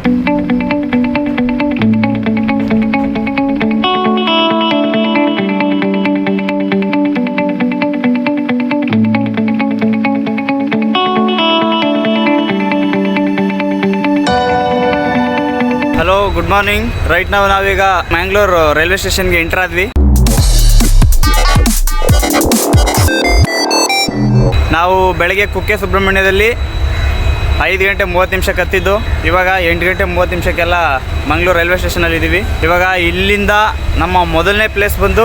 Hello, good morning. Right ನಾವೀಗ Mangalore railway ಸ್ಟೇಷನ್ಗೆ enter ಆದ್ವಿ. ನಾವು ಬೆಳಗ್ಗೆ ಕುಕ್ಕೆ ಸುಬ್ರಹ್ಮಣ್ಯದಲ್ಲಿ 5 ಗಂಟೆ 30 ನಿಮಿಷಕ್ಕೆ ಹತ್ತಿದ್ದು. ಇವಾಗ 8 ಗಂಟೆ 30 ನಿಮಿಷಕ್ಕೆಲ್ಲ ಮಂಗಳೂರು ರೈಲ್ವೆ ಸ್ಟೇಷನಲ್ಲಿ ಇದ್ದೀವಿ. ಇವಾಗ ಇಲ್ಲಿಂದ ನಮ್ಮ ಮೊದಲನೇ ಪ್ಲೇಸ್ ಬಂದು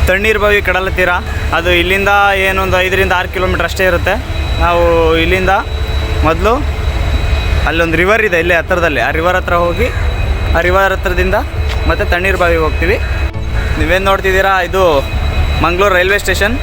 ತಣ್ಣೀರ್ಬಾವಿ ಕಡಲ ತೀರ. ಅದು ಇಲ್ಲಿಂದ ಏನೊಂದು 5 ರಿಂದ 6 ಕಿಲೋಮೀಟ್ರ್ ಅಷ್ಟೇ ಇರುತ್ತೆ. ನಾವು ಇಲ್ಲಿಂದ ಮೊದಲು ಅಲ್ಲೊಂದು ರಿವರ್ ಇದೆ ಇಲ್ಲೇ ಹತ್ತಿರದಲ್ಲಿ, ಆ ರಿವರ್ ಹತ್ರ ಹೋಗಿ ಆ ರಿವರ್ ಹತ್ರದಿಂದ ಮತ್ತು ತಣ್ಣೀರ್ಬಾವಿಗೆ ಹೋಗ್ತೀವಿ. ನೀವೇನು ನೋಡ್ತಿದ್ದೀರಾ, ಇದು ಮಂಗಳೂರು ರೈಲ್ವೆ ಸ್ಟೇಷನ್.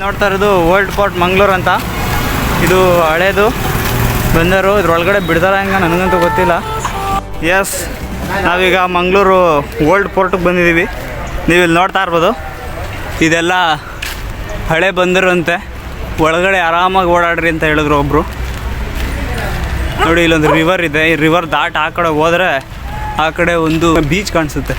ನೋಡ್ತಾ ಇರೋದು ಓಲ್ಡ್ ಪೋರ್ಟ್ ಮಂಗಳೂರು ಅಂತ. ಇದು ಹಳೇದು ಬಂದರು, ಇದ್ರೊಳಗಡೆ ಬಿಡ್ದಾರ ಹೆಂಗೆ ನನಗಂತೂ ಗೊತ್ತಿಲ್ಲ. ಎಸ್, ನಾವೀಗ ಮಂಗಳೂರು ಓಲ್ಡ್ ಪೋರ್ಟಿಗೆ ಬಂದಿದ್ದೀವಿ. ನೀವು ಇಲ್ಲಿ ನೋಡ್ತಾ ಇರ್ಬೋದು, ಇದೆಲ್ಲ ಹಳೆ ಬಂದರು ಅಂತೆ. ಒಳಗಡೆ ಆರಾಮಾಗಿ ಓಡಾಡ್ರಿ ಅಂತ ಹೇಳಿದ್ರು ಒಬ್ಬರು. ನೋಡಿ, ಇಲ್ಲೊಂದು ರಿವರ್ ಇದೆ. ಈ ರಿವರ್ ದಾಟ್ ಆ ಕಡೆ ಹೋದರೆ ಆ ಕಡೆ ಒಂದು ಬೀಚ್ ಕಾಣಿಸುತ್ತೆ.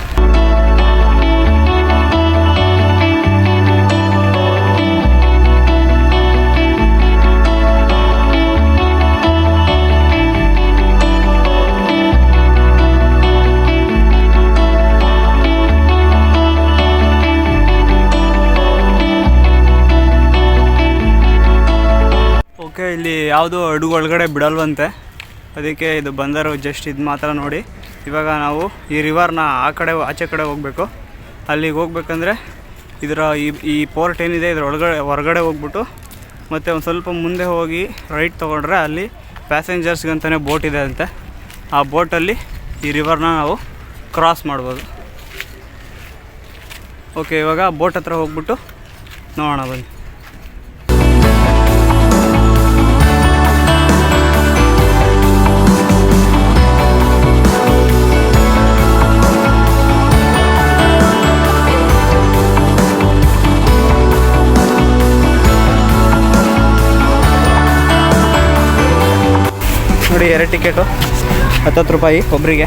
ಓಕೆ, ಇಲ್ಲಿ ಯಾವುದು ಹಡಗು ಒಳಗಡೆ ಬಿಡಲ್ವಂತೆ, ಅದಕ್ಕೆ ಇದು ಬಂದರು ಜಸ್ಟ್ ಇದು ಮಾತ್ರ ನೋಡಿ. ಇವಾಗ ನಾವು ಈ ರಿವರ್ನ ಆಚೆ ಕಡೆ ಹೋಗಬೇಕು. ಅಲ್ಲಿಗೆ ಹೋಗ್ಬೇಕಂದ್ರೆ ಇದರ ಈ ಪೋರ್ಟ್ ಏನಿದೆ ಇದರ ಹೊರಗಡೆ ಹೋಗ್ಬಿಟ್ಟು ಮತ್ತು ಒಂದು ಸ್ವಲ್ಪ ಮುಂದೆ ಹೋಗಿ ರೈಟ್ ತೊಗೊಂಡ್ರೆ ಅಲ್ಲಿ ಪ್ಯಾಸೆಂಜರ್ಸ್ಗಂತಲೇ ಬೋಟ್ ಇದೆ ಅಂತೆ. ಆ ಬೋಟಲ್ಲಿ ಈ ರಿವರ್ನ ನಾವು ಕ್ರಾಸ್ ಮಾಡ್ಬೋದು. ಓಕೆ, ಇವಾಗ ಬೋಟ್ ಹತ್ರ ಹೋಗ್ಬಿಟ್ಟು ನೋಡೋಣ ಬನ್ನಿ. ನೋಡಿ, 2 ಟಿಕೆಟು 10 ರೂಪಾಯಿ ಒಬ್ಬರಿಗೆ.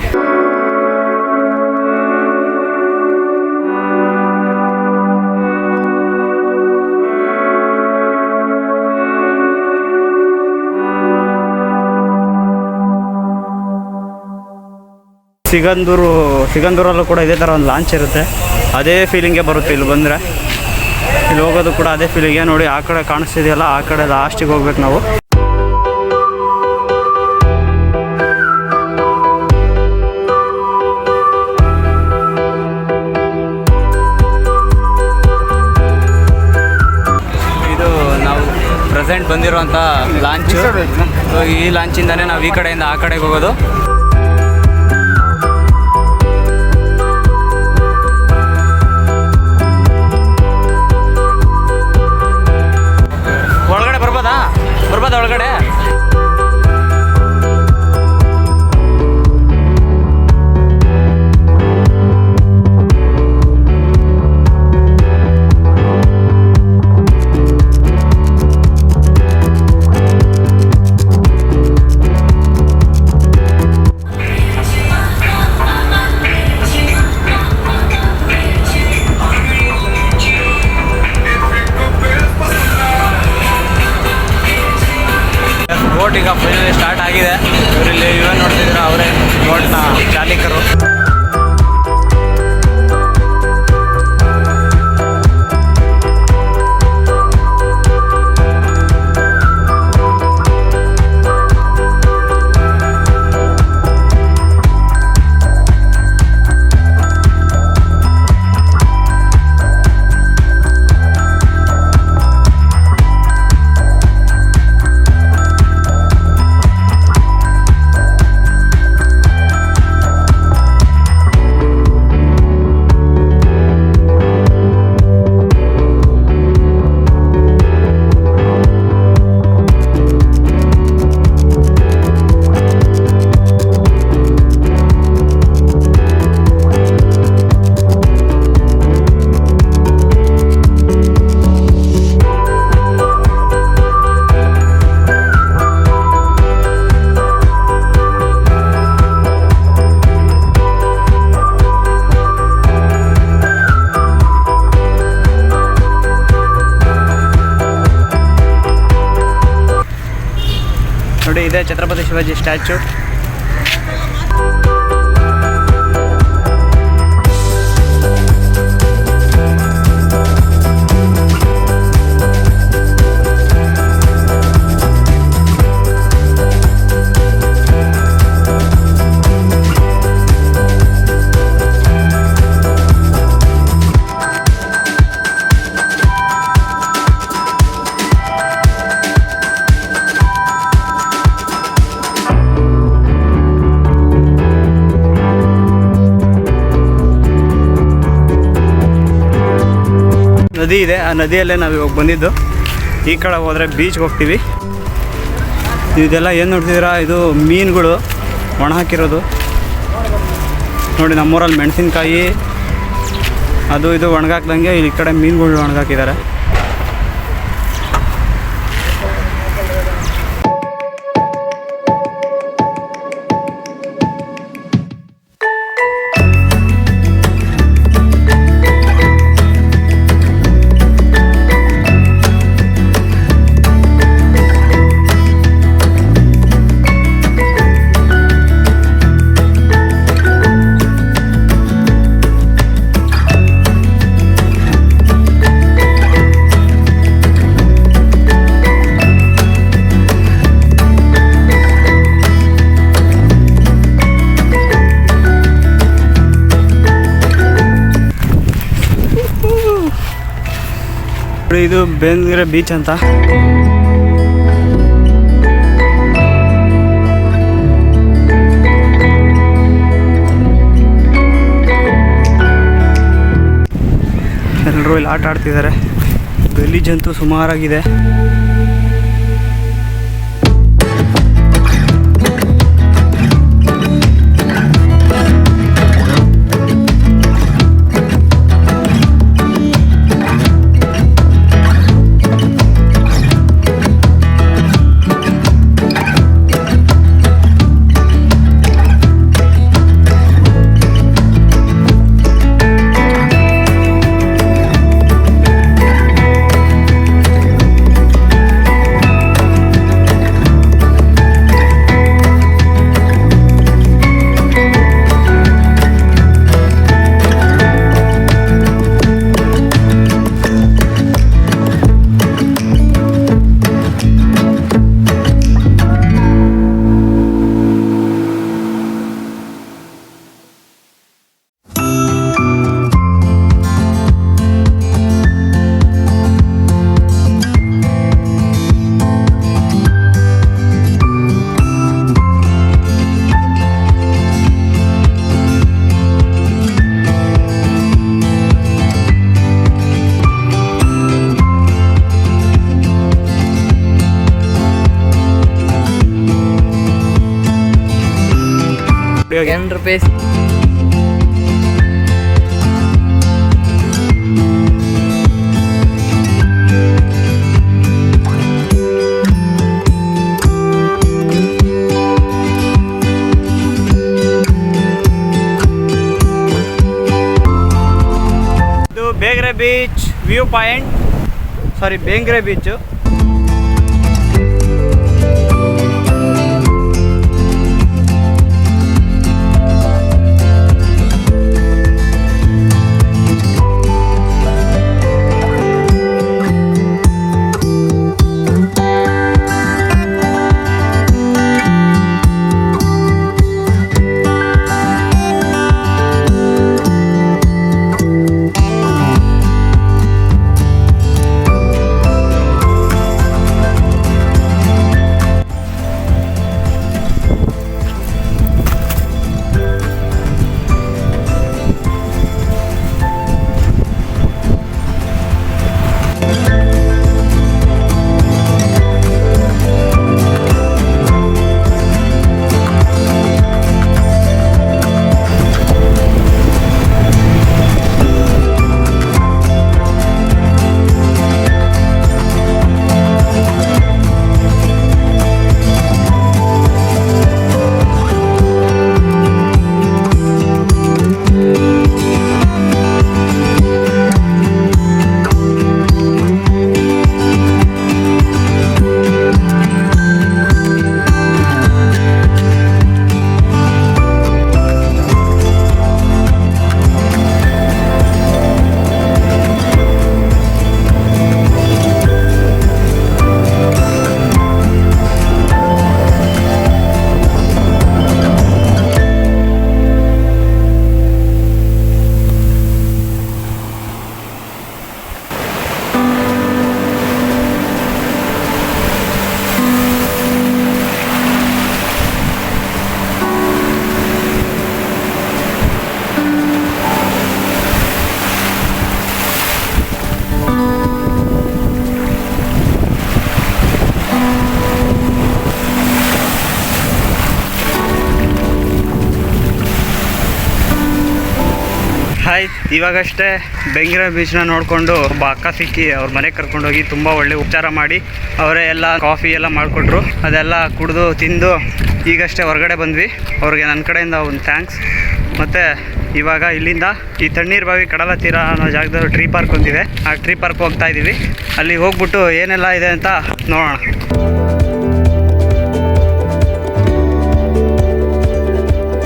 ಸಿಗಂದೂರಲ್ಲೂ ಕೂಡ ಇದೇ ಥರ ಒಂದು ಲಾಂಚ್ ಇರುತ್ತೆ. ಅದೇ ಫೀಲಿಂಗೇ ಬರುತ್ತೆ ಇಲ್ಲಿ ಬಂದರೆ. ಇಲ್ಲಿ ಹೋಗೋದು ಕೂಡ ಅದೇ ಫೀಲಿಂಗೆ. ನೋಡಿ, ಆ ಕಡೆ ಕಾಣಿಸ್ತಿದೆಯಲ್ಲ, ಆ ಕಡೆ ಲಾಸ್ಟಿಗೆ ಹೋಗ್ಬೇಕು ನಾವು. ಪ್ರೆಸೆಂಟ್ ಬಂದಿರುವಂಥ ಲಾಂಚು. ಈ ಲಾಂಚಿಂದನೇ ನಾವು ಈ ಕಡೆಯಿಂದ ಆ ಕಡೆಗೆ ಹೋಗೋದು. ಒಳಗಡೆ ಬರ್ಬೋದಾ ಒಳಗಡೆ? ಬೋಟ್ ಈಗ ಫೈನಲಿ ಸ್ಟಾರ್ಟ್ ಆಗಿದೆ. ಇವರಲ್ಲಿ ಇವನ್ ನೋಡ್ತಿದ್ದೀರಾ, ಅವರೇ ಬೋಟ್ನ ಚಾಲಕರು. ಇದೆ ಛತ್ರಪತಿ ಶಿವಾಜಿ ಸ್ಟ್ಯಾಚು. ನದಿ ಇದೆ, ಆ ನದಿಯಲ್ಲೇ ನಾವು ಇವಾಗ ಬಂದಿದ್ದು. ಈ ಕಡೆ ಹೋದರೆ ಬೀಚ್ಗೆ ಹೋಗ್ತೀವಿ. ಇದೆಲ್ಲ ಏನು ನೋಡ್ತಿದ್ದೀರಾ, ಇದು ಮೀನುಗಳು ಒಣ ಹಾಕಿರೋದು ನೋಡಿ. ನಮ್ಮೂರಲ್ಲಿ ಮೆಣಸಿನ್ಕಾಯಿ ಅದು ಇದು ಒಣಗಾಕ್ದಂಗೆ ಈ ಕಡೆ ಮೀನುಗಳು ಒಣಗಾಕಿದ್ದಾರೆ. ಇದು ಬೇಂದ್ರೆ ಬೀಚ್ ಅಂತ. ಎಲ್ಲರೂ ಇಲ್ಲಿ ಆಟ ಆಡ್ತಿದ್ದಾರೆ. ಗಲೀಜಂತೂ ಸುಮಾರಾಗಿದೆ. ₹10. ಇದು ಬೇಗ್ರೆ ಬೀಚ್ ವ್ಯೂ ಪಾಯಿಂಟ್, ಸಾರಿ ಬೇಂಗ್ರೆ ಬೀಚು. ಗಾಯ್ಸ್, ಇವಾಗಷ್ಟೇ ಬೆಂಗಿರೋ ಬೀಚ್ನ ನೋಡಿಕೊಂಡು ಒಬ್ಬ ಅಕ್ಕ ಸಿಕ್ಕಿ ಅವ್ರ ಮನೆಗೆ ಕರ್ಕೊಂಡೋಗಿ ತುಂಬ ಒಳ್ಳೆ ಉಪಚಾರ ಮಾಡಿ ಅವರೇ ಎಲ್ಲ ಕಾಫಿ ಎಲ್ಲ ಮಾಡಿಕೊಟ್ರು. ಅದೆಲ್ಲ ಕುಡಿದು ತಿಂದು ಈಗಷ್ಟೇ ಹೊರಗಡೆ ಬಂದ್ವಿ. ಅವ್ರಿಗೆ ನನ್ನ ಕಡೆಯಿಂದ ಒಂದು ಥ್ಯಾಂಕ್ಸ್. ಮತ್ತು ಇವಾಗ ಇಲ್ಲಿಂದ ಈ ತಣ್ಣೀರು ಬಾವಿ ಕಡಲ ತೀರ ಅನ್ನೋ ಜಾಗದಲ್ಲಿ ಟ್ರೀ ಪಾರ್ಕ್ ಹೊಂದಿದೆ. ಆ ಟ್ರೀ ಪಾರ್ಕ್ ಹೋಗ್ತಾ ಇದ್ದೀವಿ. ಅಲ್ಲಿ ಹೋಗ್ಬಿಟ್ಟು ಏನೆಲ್ಲ ಇದೆ ಅಂತ ನೋಡೋಣ.